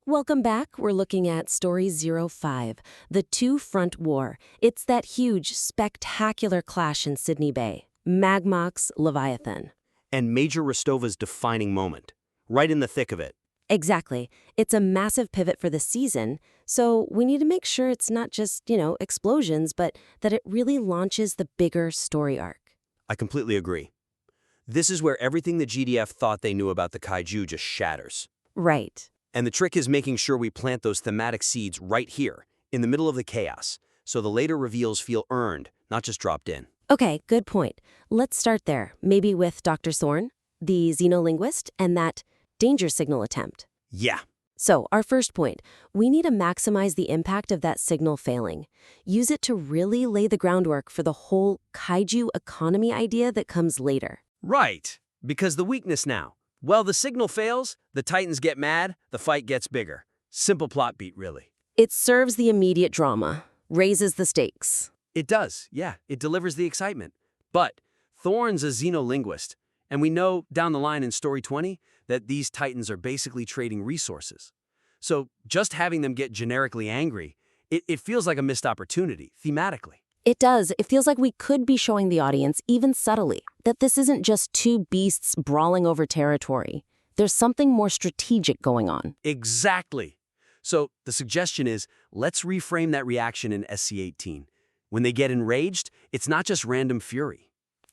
Welcome back. We're looking at Story 05, The Two-Front War. It's that huge, spectacular clash in Sydney Bay. Magmox, Leviathan. And Major Rostova's defining moment, right in the thick of it. Exactly. It's a massive pivot for the season, so we need to make sure it's not just, explosions, but that it really launches the bigger story arc. I completely agree. This is where everything the GDF thought they knew about the kaiju just shatters. Right. And the trick is making sure we plant those thematic seeds right here, in the middle of the chaos, so the later reveals feel earned, not just dropped in. Okay, good point. Let's start there, maybe with Dr. Thorne, the xenolinguist, and that danger signal attempt. Yeah. So, our first point, we need to maximize the impact of that signal failing. Use it to really lay the groundwork for the whole kaiju economy idea that comes later. Right. Because the weakness now. Well, the signal fails, the Titans get mad, the fight gets bigger. Simple plot beat, really. It serves the immediate drama, raises the stakes. It does, yeah. It delivers the excitement. But Thorne's a xenolinguist, and we know down the line in Story 20 that these Titans are basically trading resources. So just having them get generically angry, it feels like a missed opportunity, thematically. It does. It feels like we could be showing the audience, even subtly, that this isn't just two beasts brawling over territory. There's something more strategic going on. Exactly. So the suggestion is, let's reframe that reaction in SC-18. When they get enraged, it's not just random fury.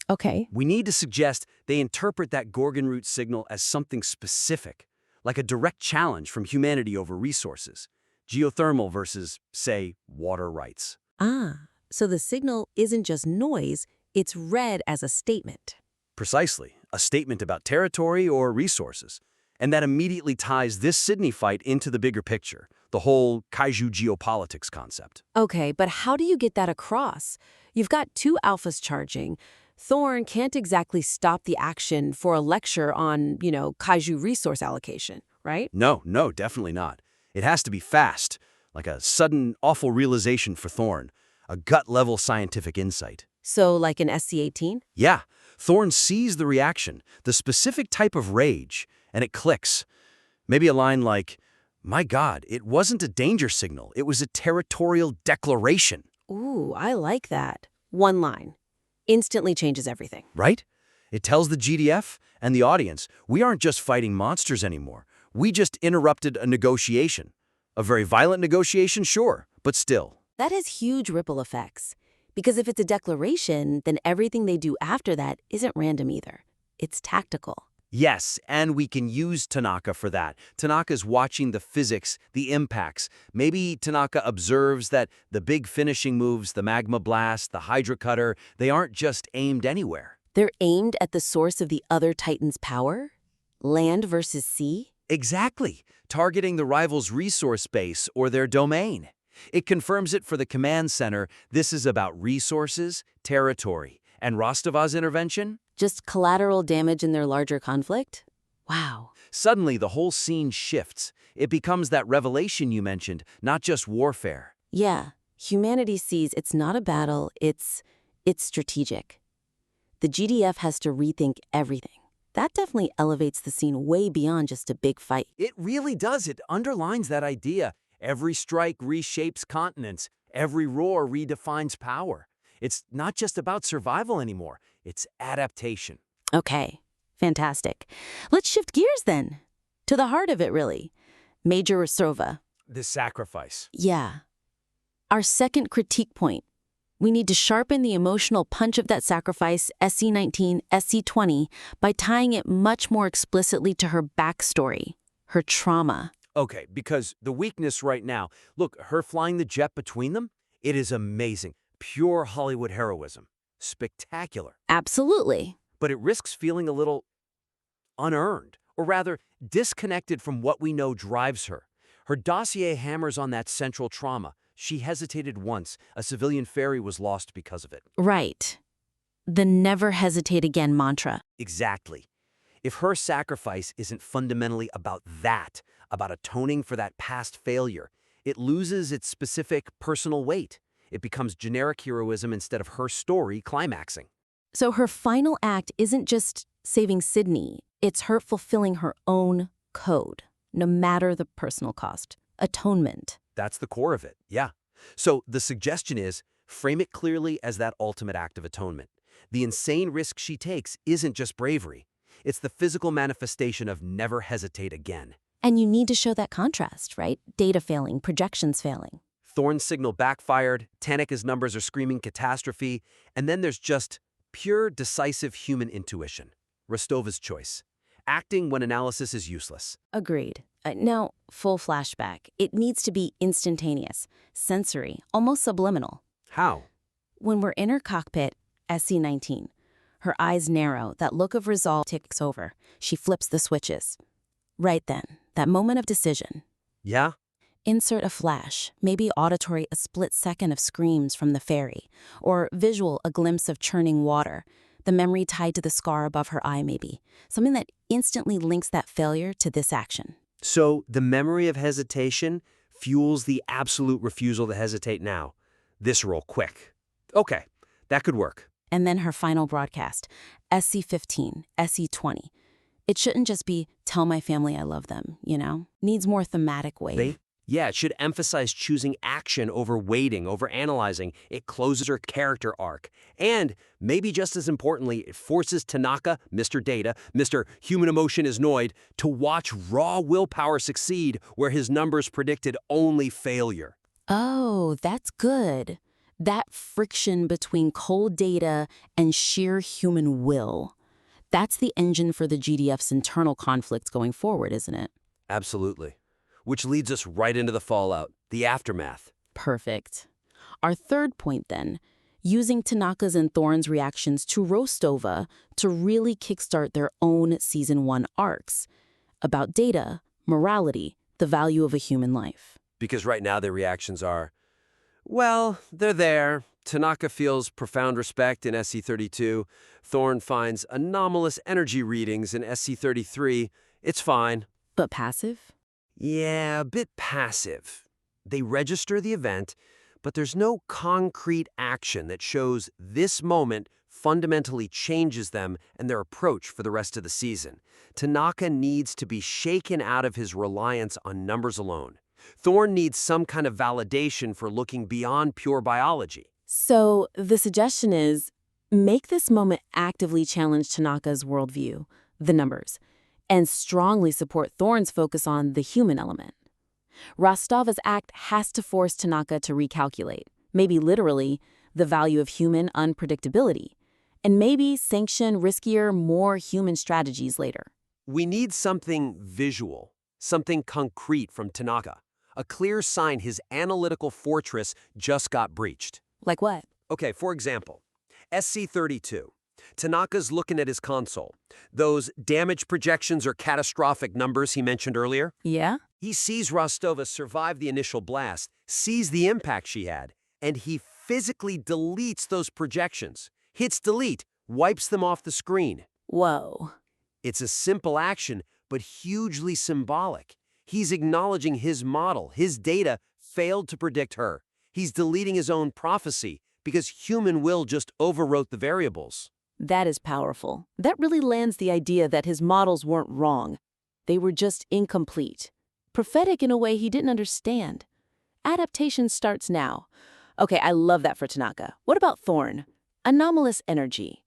Okay. We need to suggest they interpret that Gorgon root signal as something specific, like a direct challenge from humanity over resources, geothermal versus, say, water rights. So the signal isn't just noise, it's read as a statement. Precisely, a statement about territory or resources. And that immediately ties this Sydney fight into the bigger picture, the whole kaiju geopolitics concept. Okay, but how do you get that across? You've got two alphas charging. Thorne can't exactly stop the action for a lecture on, kaiju resource allocation, right? No, definitely not. It has to be fast, like a sudden, awful realization for Thorne, a gut-level scientific insight. So like in SC-18? Yeah, Thorne sees the reaction, the specific type of rage, and it clicks. Maybe a line like, "My God, it wasn't a danger signal, it was a territorial declaration." Ooh, I like that. One line. Instantly changes everything. Right? It tells the GDF and the audience, we aren't just fighting monsters anymore. We just interrupted a negotiation. A very violent negotiation, sure, but still. That has huge ripple effects. Because if it's a declaration, then everything they do after that isn't random either. It's tactical. Yes, and we can use Tanaka for that. Tanaka's watching the physics, the impacts. Maybe Tanaka observes that the big finishing moves, the magma blast, the hydra cutter, they aren't just aimed anywhere. They're aimed at the source of the other Titan's power? Land versus sea? Exactly. Targeting the rival's resource base or their domain. It confirms it for the command center. This is about resources, territory, and Rostova's intervention? Just collateral damage in their larger conflict? Wow. Suddenly, the whole scene shifts. It becomes that revelation you mentioned, not just warfare. Yeah, humanity sees it's not a battle, it's strategic. The GDF has to rethink everything. That definitely elevates the scene way beyond just a big fight. It really does. It underlines that idea. Every strike reshapes continents. Every roar redefines power. It's not just about survival anymore. It's adaptation. Okay, fantastic. Let's shift gears then. To the heart of it, really. Major Rostova. The sacrifice. Yeah. Our second critique point. We need to sharpen the emotional punch of that sacrifice, SC-19, SC-20, by tying it much more explicitly to her backstory, her trauma. Okay, because the weakness right now, look, her flying the jet between them, it is amazing. Pure Hollywood heroism. Spectacular. Absolutely. But it risks feeling a little unearned, or rather, disconnected from what we know drives her. Her dossier hammers on that central trauma. She hesitated once. A civilian ferry was lost because of it. Right. The never hesitate again mantra. Exactly. If her sacrifice isn't fundamentally about that, about atoning for that past failure, it loses its specific personal weight. It becomes generic heroism instead of her story climaxing. So her final act isn't just saving Sydney, it's her fulfilling her own code. no matter the personal cost. Atonement. That's the core of it, yeah. So the suggestion is, frame it clearly as that ultimate act of atonement. The insane risk she takes isn't just bravery. It's the physical manifestation of never hesitate again. And you need to show that contrast, right? Data failing, projections failing. Thorn's signal backfired, Tanaka's numbers are screaming catastrophe, and then there's just pure, decisive human intuition. Rostova's choice. Acting when analysis is useless. Agreed. Now, full flashback. It needs to be instantaneous, sensory, almost subliminal. How? When we're in her cockpit, SC-19, her eyes narrow, that look of resolve ticks over. She flips the switches. Right then, that moment of decision. Yeah? Insert a flash, maybe auditory a split second of screams from the ferry, or visual a glimpse of churning water, the memory tied to the scar above her eye maybe, something that instantly links that failure to this action. So the memory of hesitation fuels the absolute refusal to hesitate now. Visceral, quick. Okay, that could work. And then her final broadcast, SC-15, SC-20. It shouldn't just be, tell my family I love them, you know? Needs more thematic weight. Yeah, it should emphasize choosing action over waiting, over analyzing. It closes her character arc. And, maybe just as importantly, it forces Tanaka, Mr. Data, Mr. Human Emotion is Noid, to watch raw willpower succeed where his numbers predicted only failure. Oh, that's good. That friction between cold data and sheer human will. That's the engine for the GDF's internal conflicts going forward, isn't it? Absolutely. Which leads us right into the fallout, the aftermath. Perfect. Our third point then, using Tanaka's and Thorn's reactions to Rostova to really kickstart their own Season 1 arcs about data, morality, the value of a human life. Because right now their reactions are, well, they're there. Tanaka feels profound respect in SC-32. Thorn finds anomalous energy readings in SC-33. It's fine. But passive? Yeah, a bit passive. They register the event, but there's no concrete action that shows this moment fundamentally changes them and their approach for the rest of the season. Tanaka needs to be shaken out of his reliance on numbers alone. Thorn needs some kind of validation for looking beyond pure biology. So the suggestion is, make this moment actively challenge Tanaka's worldview, the numbers, and strongly support Thorn's focus on the human element. Rostova's act has to force Tanaka to recalculate, maybe literally, the value of human unpredictability, and maybe sanction riskier, more human strategies later. We need something visual, something concrete from Tanaka, a clear sign his analytical fortress just got breached. Like what? Okay, for example, SC-32. Tanaka's looking at his console. Those damage projections or catastrophic numbers he mentioned earlier. Yeah? He sees Rostova survive the initial blast, sees the impact she had, and he physically deletes those projections. Hits delete, wipes them off the screen. Whoa. It's a simple action, but hugely symbolic. He's acknowledging his model, his data, failed to predict her. He's deleting his own prophecy because human will just overwrote the variables. That is powerful. That really lands the idea that his models weren't wrong. They were just incomplete. Prophetic in a way he didn't understand. Adaptation starts now. Okay, I love that for Tanaka. What about Thorn? Anomalous energy.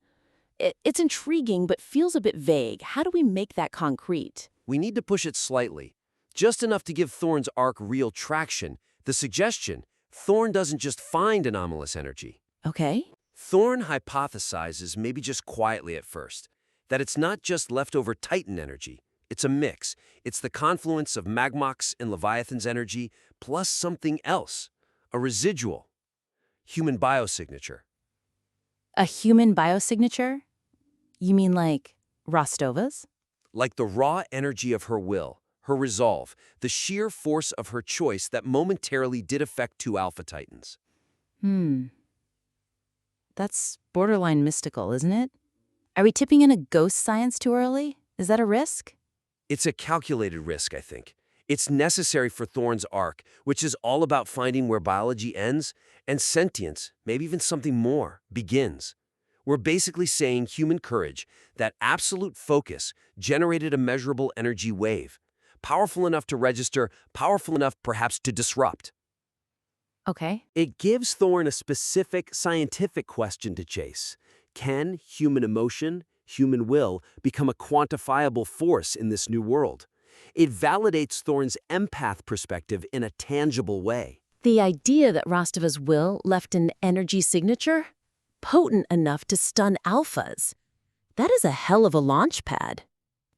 It's intriguing, but feels a bit vague. How do we make that concrete? We need to push it slightly, just enough to give Thorn's arc real traction. The suggestion, Thorn doesn't just find anomalous energy. Okay. Thorn hypothesizes, maybe just quietly at first, that it's not just leftover Titan energy. It's a mix. It's the confluence of Magmox and Leviathan's energy, plus something else, a residual, human biosignature. A human biosignature? You mean like Rostova's? Like the raw energy of her will, her resolve, the sheer force of her choice that momentarily did affect two Alpha Titans. That's borderline mystical, isn't it? Are we tipping into ghost science too early? Is that a risk? It's a calculated risk, I think. It's necessary for Thorn's arc, which is all about finding where biology ends and sentience, maybe even something more, begins. We're basically saying human courage, that absolute focus, generated a measurable energy wave. powerful enough to register, powerful enough perhaps to disrupt. Okay. It gives Thorn a specific scientific question to chase. Can human emotion, human will, become a quantifiable force in this new world? It validates Thorn's empath perspective in a tangible way. The idea that Rostova's will left an energy signature? Potent enough to stun alphas. That is a hell of a launch pad.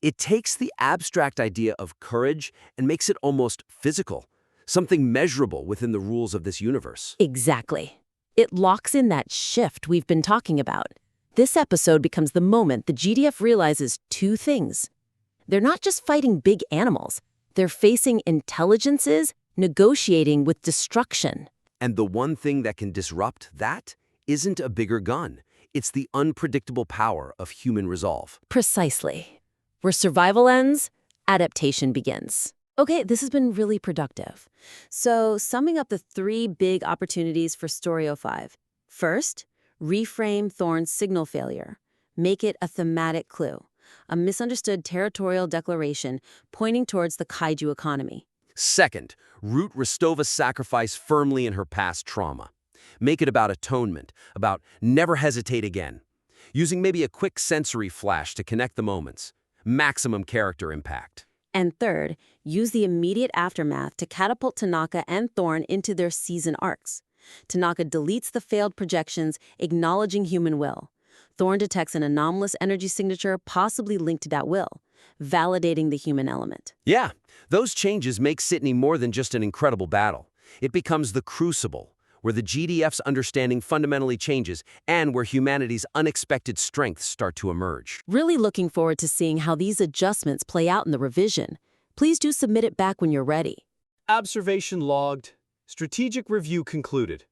It takes the abstract idea of courage and makes it almost physical, something measurable within the rules of this universe. Exactly. It locks in that shift we've been talking about. This episode becomes the moment the GDF realizes two things. They're not just fighting big animals. They're facing intelligences, negotiating with destruction. And the one thing that can disrupt that isn't a bigger gun. It's the unpredictable power of human resolve. Precisely. Where survival ends, adaptation begins. Okay, this has been really productive. So, summing up the three big opportunities for Story 05. First, reframe Thorn's signal failure. Make it a thematic clue, a misunderstood territorial declaration pointing towards the kaiju economy. Second, root Rostova's sacrifice firmly in her past trauma. Make it about atonement, about never hesitate again. Using maybe a quick sensory flash to connect the moments. Maximum character impact. And third, use the immediate aftermath to catapult Tanaka and Thorn into their season arcs. Tanaka deletes the failed projections, acknowledging human will. Thorn detects an anomalous energy signature possibly linked to that will, validating the human element. Yeah, those changes make Sydney more than just an incredible battle. It becomes the crucible, where the GDF's understanding fundamentally changes and where humanity's unexpected strengths start to emerge. Really looking forward to seeing how these adjustments play out in the revision. Please do submit it back when you're ready. Observation logged. Strategic review concluded.